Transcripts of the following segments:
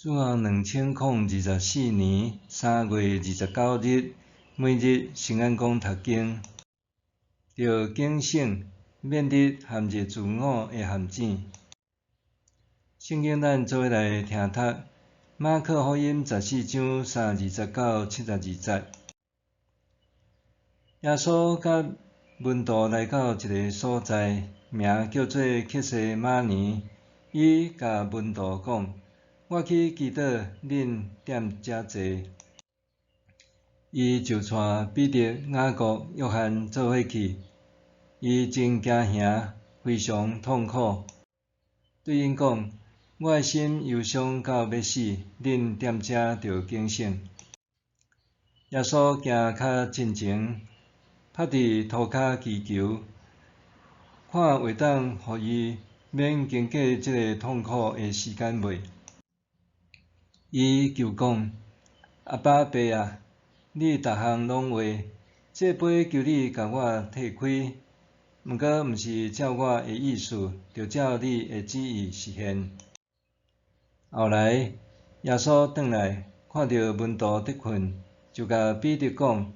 主后2024年3月29日，每日圣安宫读经，着警醒免得陷入自我的陷阱。圣经咱做伙来听读马可福音14章329、72节。耶稣甲门徒来到一个所在，名叫做客西马尼。伊甲门徒讲：“我去祈祷，恁踮遮坐。”伊就带彼得、雅各、约翰做伙去。伊真惊吓，非常痛苦，对因讲：“我的心忧伤到要死，恁踮遮着警醒。”耶稣行较近前，趴伫涂骹祈求，看会当互伊免经过即个痛苦的时间袂。伊求讲：“阿爸爸啊，你逐项拢会，这杯求你甲我摕开，毋过毋是照我的意思，着照你的旨意实现。”后来，耶稣转来，看到门徒伫困，就甲彼得讲：“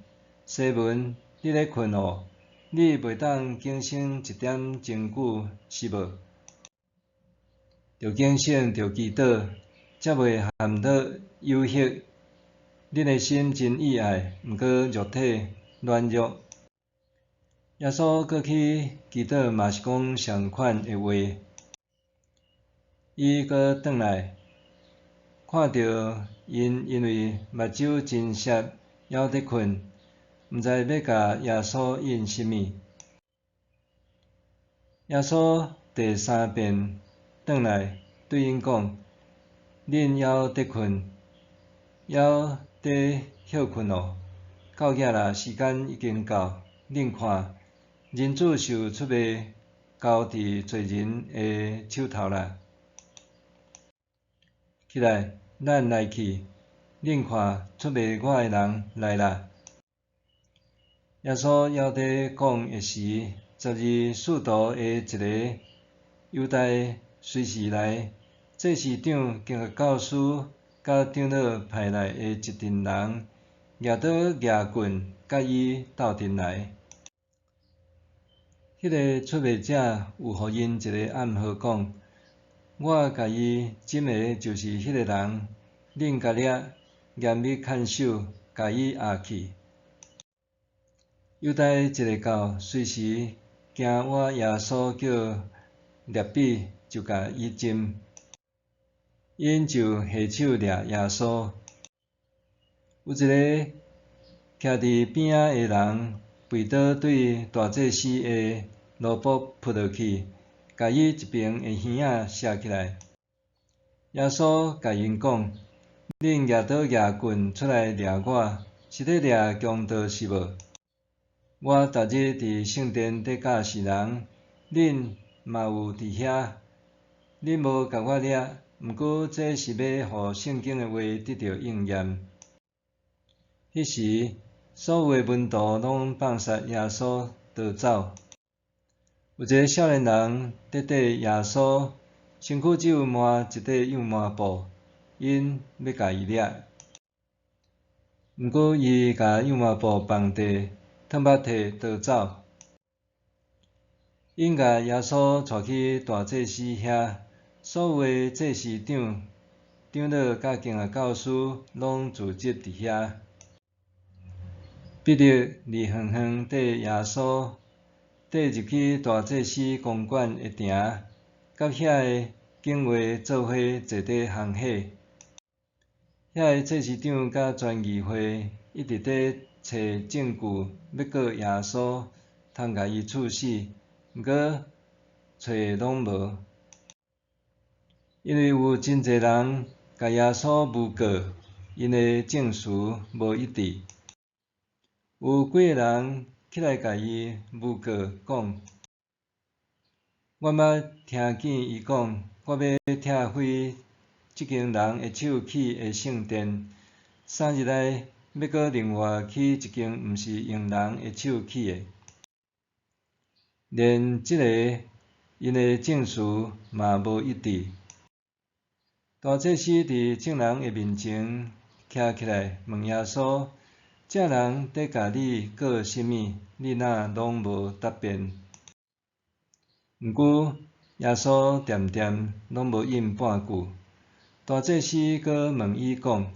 西门，你咧困哦？你袂当警醒一点钟久，是无？着警醒，着祈祷，才袂陷落幽隙。恁的心真意爱，毋过肉体软弱。”耶稣搁去祈祷，嘛是讲相款的话。伊搁转来，看到因为目睭真涩，还伫困，毋知要甲耶稣应甚物。耶稣第三遍转来，对因讲：“恁还伫困，还伫歇困哦？到囝啦，时间已经到。恁看，人子受出卖，交伫罪人的手头啦。起来，咱来去。恁看，出卖我的人来啦。”耶稣还伫讲的时，12使徒的一个犹太随时来，祭司长、经学教师甲长老派来的一群人，举倒牙棍，甲伊斗阵来。迄个出卖者有互因一个暗号讲：“我甲伊诊的就是迄个人，恁甲掠，严密看守，甲伊押去。”犹太一个教随时惊我耶稣叫掠比，就甲伊诊。因就下手掠耶稣。有一个徛伫边仔的人，跪倒对大祭司的奴仆扑落去，甲伊一边的耳仔射起来。耶稣甲因讲：“恁举倒牙棍出来掠我，是咧掠强盗是无？我逐日伫圣殿咧教示人，恁嘛有伫遐，恁无甲我掠，毋过这是要互圣经的话得到应验。”迄时，所有的门徒拢放杀耶稣逃走。有一个少年人伫缀耶稣，身躯只有抹一块羊毛布，因要甲伊掠。毋过伊甲羊毛布放地，脱肉体逃走。因甲耶稣带去大祭司遐，所有的祭司长、长老甲经学教师拢聚集伫遐。彼得二远远缀耶稣，缀入去大祭司公馆的埕，甲遐个警卫做伙坐伫行火。遐个祭司长甲全议会一直伫找证据，要告耶稣，通甲伊处死，毋过找拢无，因为有真侪人甲耶稣诬告，因的证词无一致。有几个人起来甲伊诬告，讲：“我捌听见伊讲，我要拆毁即间人的手起的圣殿，3日内要搁另外起一间毋是用人的手起的。”连即个因的证词嘛无一致。大祭司伫众人的面前徛起来，问耶稣：这人伫甲你告什么？你若拢无答辩。毋过耶稣恬恬拢无应半句。大祭司阁问伊讲：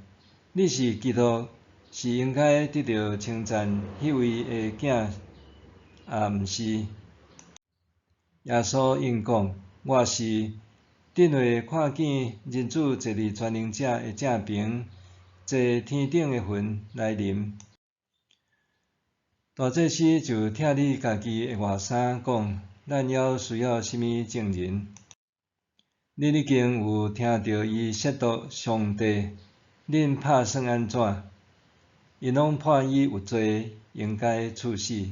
你是基督，是应该得到称赞迄位的囝，毋是？耶稣应讲：我是。顶下看见人子坐伫全能者的正边，坐天顶的云来临。大祭司就拆你家己的外衫，讲：咱还需要什么证人？恁已经有听到伊亵渎上帝，恁拍算安怎？因拢判伊有罪，应该处死。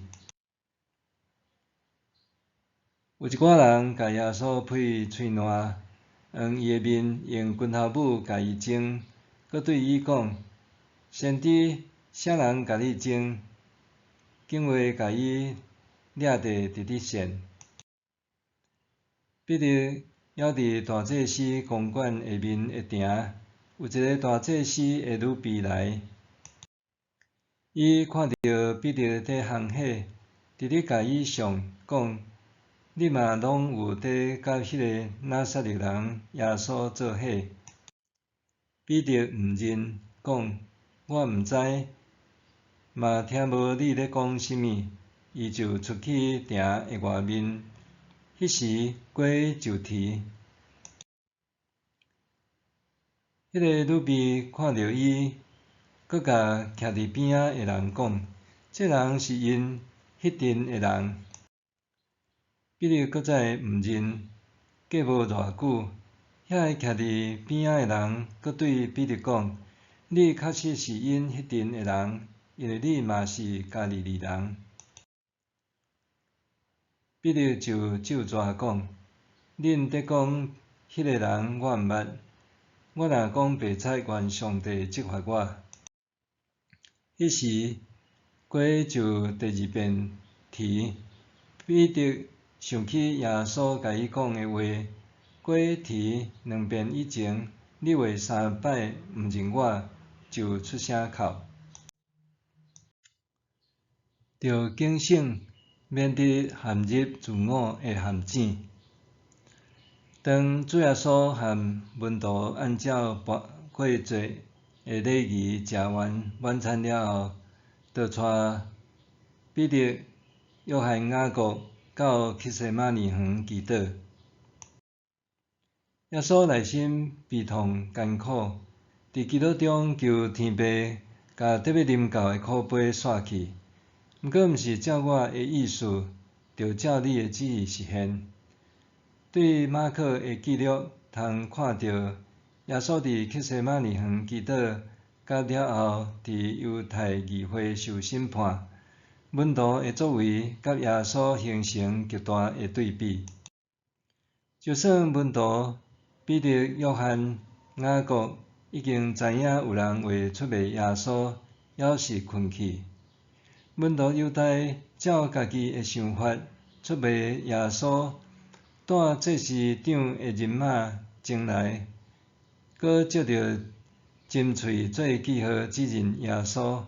有一寡人甲耶稣配喙烂，用伊的面用拳头母甲伊蒸，佮对伊讲：先知，啥人甲你蒸？竟话甲伊掠地直直线。彼得还伫大祭司公馆下面的埕，有一个大祭司的女婢来，伊看到彼得伫行喜，直直甲伊上讲：你嘛拢有伫甲迄个拿撒勒人耶稣做伙。彼得毋认，讲：我毋知，嘛听无你咧讲什么。伊就出去埕的外面。迄时鸡就啼。迄个女婢看到伊，佮甲徛伫边仔的人讲：这人是因迄阵的人。彼得搁再毋认，过无偌久，遐个徛伫边仔的人搁对彼得讲：你确实是因迄阵的人，因为你嘛是加利利人。彼得就咒詛讲：恁伫讲迄个人我毋捌，我若讲白贼，愿上帝责罚我。迄时鸡就第二遍啼。彼得想起耶稣甲伊讲的话：鸡啼2遍以前，你话3摆毋认我，就出声哭。着警醒，免得陷入自我的陷阱。当主耶稣和门徒按照过节的礼仪食完晚餐了后，就带彼得、约翰、雅各到客西马尼园祈祷。耶稣内心悲痛艰苦，伫祈祷中求天父甲得要啉到的苦杯煞去。毋过毋是照我的意思，着照你的旨意实现。对马可的记录通看到，耶稣伫客西马尼园祈祷，甲了后伫犹太议会受审判。门徒的作为甲耶稣形成极大的对比。就算门徒彼得、约翰、雅各已经知影有人会出卖耶稣，还是困去。门徒犹太照家己的想法出卖耶稣，带祭司长的人马前来，搁借着金喙做记号指认耶稣。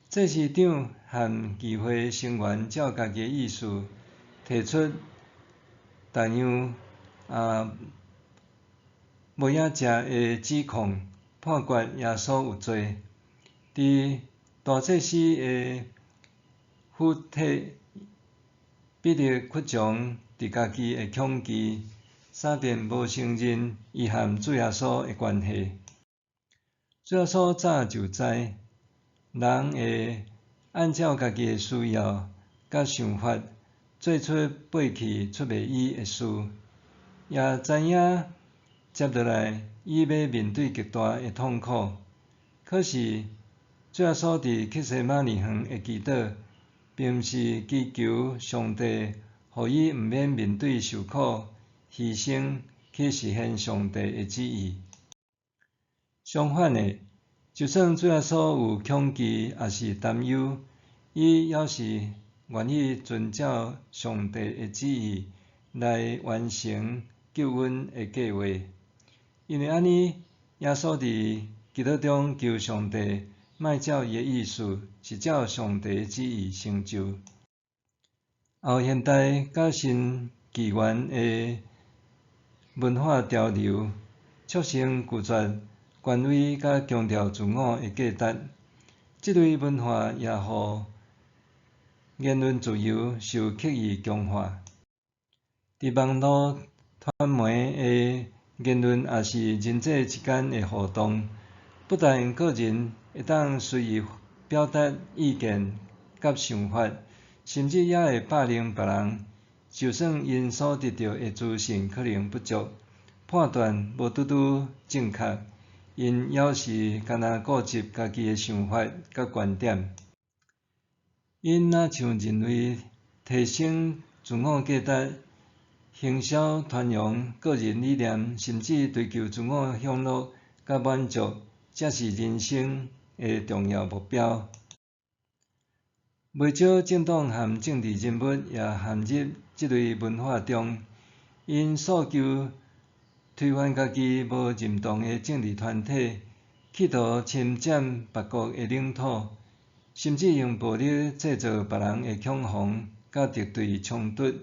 祭司长和议会成员照家己的意思提出逐样无影食的指控，判决耶稣有罪。伫大祭司的附体，彼得屈从伫家己的恐惧，3遍无承认伊和主耶稣的关系。主耶稣早就知，人会按照家己的需要甲想法做出背弃出卖伊的事，也知影接落来伊要面对极大的痛苦。可是主耶稣伫客西马尼园的祈祷，并毋是祈求上帝，互伊毋免面对受苦、牺牲去实现上帝的旨意。相反的，就算主耶稣有恐惧也是担忧，伊还是愿意遵照上帝的旨意来完成救恩的计划。因为安尼，耶稣伫基督中求上帝，莫照伊的意思，是照上帝的旨意成就。后现代甲新纪元的文化潮流，促成拒绝权威甲强调自我的价值。这类文化也互言论自由受刻意强化。伫网络传媒的言论，也是人际之间的互动，不但个人会当随意表达意见甲想法，甚至也会霸凌别人。就算因所得到的资讯可能不足，判断无拄拄正确，因也是干那固执家己的想法甲观点。因若像认为提升自我价值、行销传扬个人理念，甚至追求自我享乐甲满足，才是人生的重要目标。袂少政党和政治人物也陷入这类文化中，因诉求推翻家己无认同的政治团体，企图侵占别国的领土，甚至用暴力制造别人的恐慌甲敌对冲突，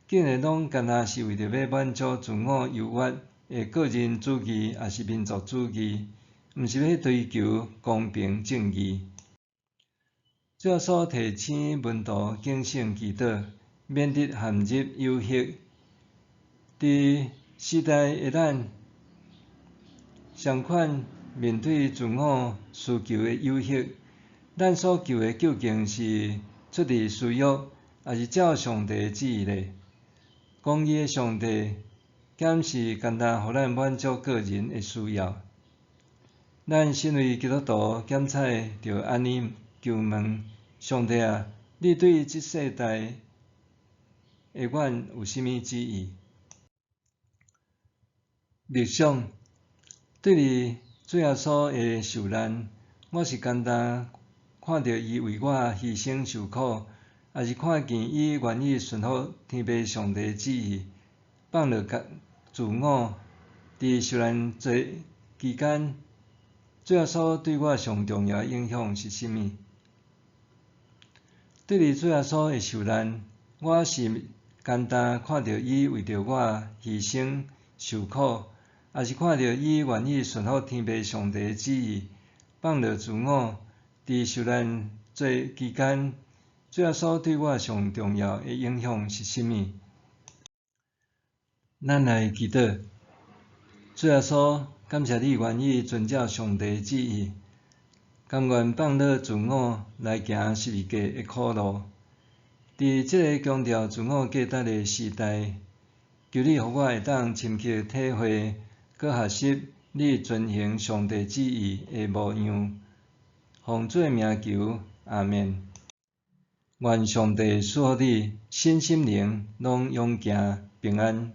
竟然拢干那是为着要满足自我优越的个人主义，也是民族主义，毋是要追求公平正义。主耶稣提醒门徒警醒祈祷，免得陷入诱惑。伫时代的咱，相款面对自我需求的诱惑，咱所求的究竟是出于私欲，还是照上帝的旨意呢？公义的上帝，敢是单单互咱满足个人的需要？咱身为基督徒，检采着安尼求问上帝啊，你对这世代的阮有甚物旨意？默想对于主耶稣的受难，我是单单看到伊为我牺牲受苦，还是看见伊愿意顺服天父上帝的旨意，放落自我？伫受难这期间，主耶稣对我上重要的影响是甚物？对于主耶稣的受难，我是单单看到伊为着我牺牲受苦，还是看到伊愿意顺服天父上帝的旨意，放落自我？伫受难这期间，主耶稣对我上重要的影响是甚物？咱来祈祷，主耶稣，感谢你愿意遵照上帝的旨意，甘愿放落自我来行十字架的苦路。伫这个强调自我价值的时代，求你互我会当深刻体会，佮学习你遵行上帝旨意的模样。奉主的名求，阿们。愿上帝赐予你身心灵拢永行平安。